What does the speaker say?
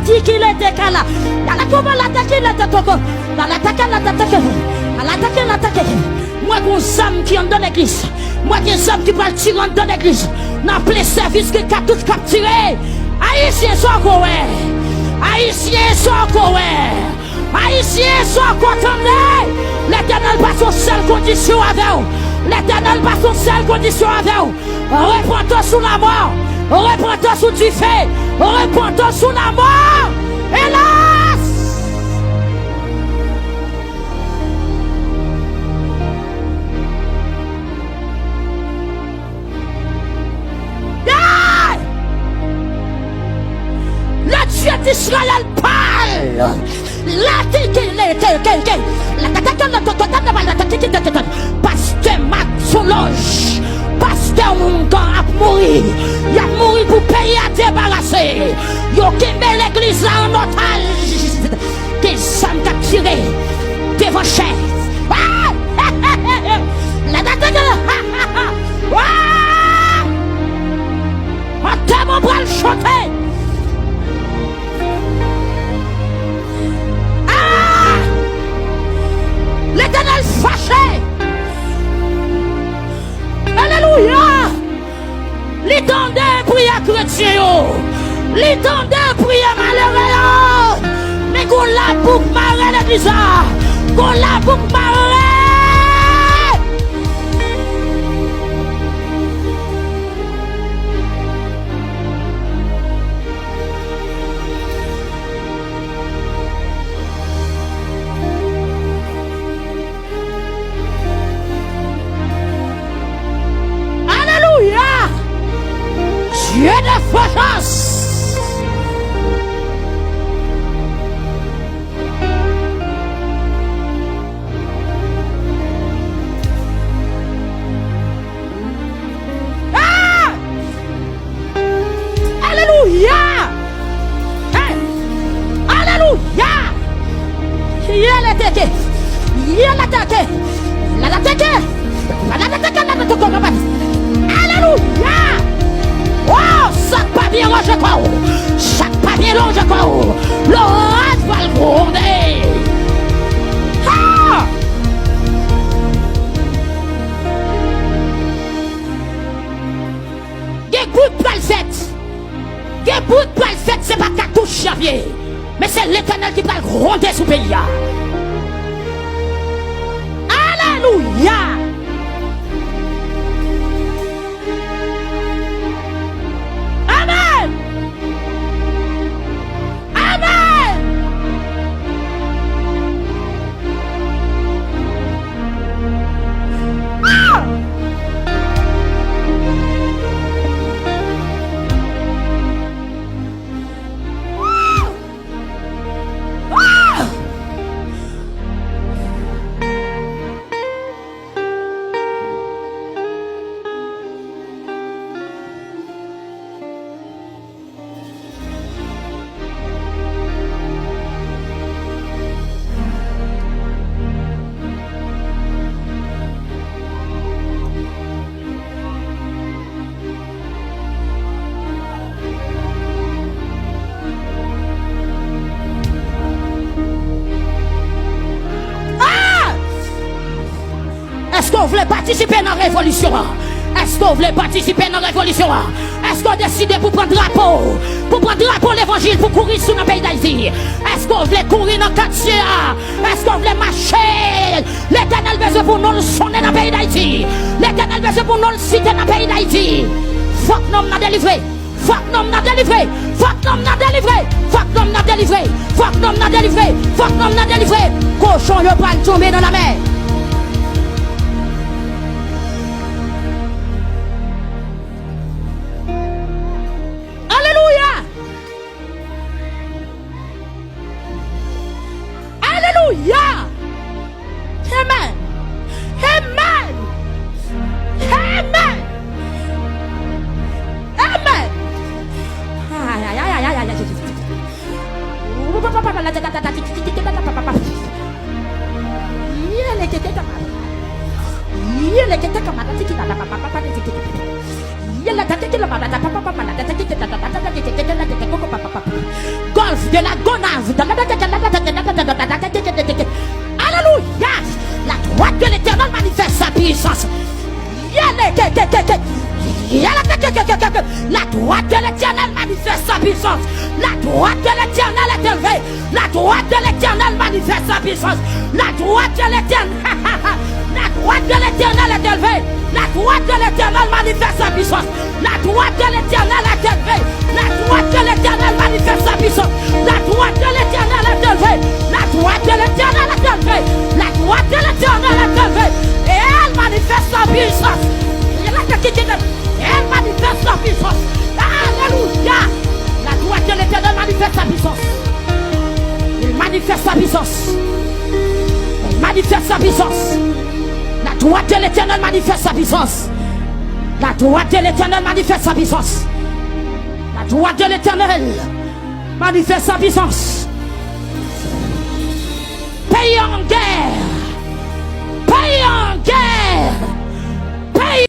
dit qu'il était là. Dans la tombe, l'attaquer, l'attaquer. Dans l'attaquer, l'attaquer. À l'attaquer, l'attaquer. Moi, j'ai un âme qui est dans l'église. Moi, j'ai un âme qui va tirer dans l'église. Dans plein service que cartouche capturé. Haïtiens sont encore. Haïtiens sont encore. Haïtiens sont encore. L'Éternel passe son seule condition avec vous. L'Éternel passe son seule condition avec vous. Reprends-toi sous la mort. Reprends-toi sous du feu. Reprends-toi sous la mort. Hélas! Yeah! Le Dieu d'Israël parle. Pasteur Max Solange, pasteur Mongan a mouru. Il a mouru pour payer à débarrasser. Il a quitté l'église en otage. Des âmes capturées devant chef. En termes, on va le chanter. L'Éternel fâché. Alléluia. L'étendard prière chrétien. L'étendard prière malheureux. Mais qu'on l'a pour marrer l'église. Qu'on l'a pour marrer. Dieu de vengeance. Ah! Alléluia. Hey! Alléluia. Il a attaqué. Il a attaqué. Il a attaqué. Il a attaqué. Alléluia. Oh, ça pas bien rangé quoi. Ça pas bien rangé quoi. L'orage va le gronder. Ah! Des bouts de palfette. Des bouts de palfette, c'est pas cartouche janvier. Mais c'est l'Éternel qui va le gronder sous pays. Alléluia. Est-ce qu'on voulait participer dans la révolution? Est-ce qu'on voulait participer dans la révolution? Est-ce qu'on décidé pour prendre drapeau l'évangile pour courir sur le pays d'Haïti? Est-ce qu'on voulait courir dans le quartier? Est-ce qu'on voulait marcher? L'Éternel besoin pour nous le sonner dans le pays d'Haïti. L'Éternel besoin pour nous le citer dans le pays d'Haïti. Faut que nous nous délivré. Faut que nous nous délivré. Faut que nous nous délivré. Faut que nous nous délivré. Faut que nous nous délivré. Faut que nous nous délivré. Cochon yo pas tomber dans la mer. Hallelujah. Amen. Amen. Amen. Amen. Golf de la gonave. Alléluia. La droite de l'Éternel manifeste sa puissance. La droite de l'Éternel manifeste sa puissance. La droite de l'Éternel est élevée. La droite de l'Éternel manifeste sa puissance. La droite de l'Éternel. La droite de l'Éternel est élevée. La droite de l'Éternel manifeste sa puissance. La droite de l'Éternel est élevée. La droite de l'Éternel manifeste sa puissance. La droite de l'Éternel est élevée. La droite de l'Éternel est élevée. La droite de l'Éternel est élevée. Et elle manifeste sa puissance. Elle manifeste sa puissance. Alléluia. La droite de l'Éternel manifeste sa puissance. Il manifeste sa puissance. Il manifeste sa puissance. La droite de l'Éternel manifeste sa puissance. La droite de l'Éternel manifeste sa puissance. La droite de l'Éternel manifeste sa puissance.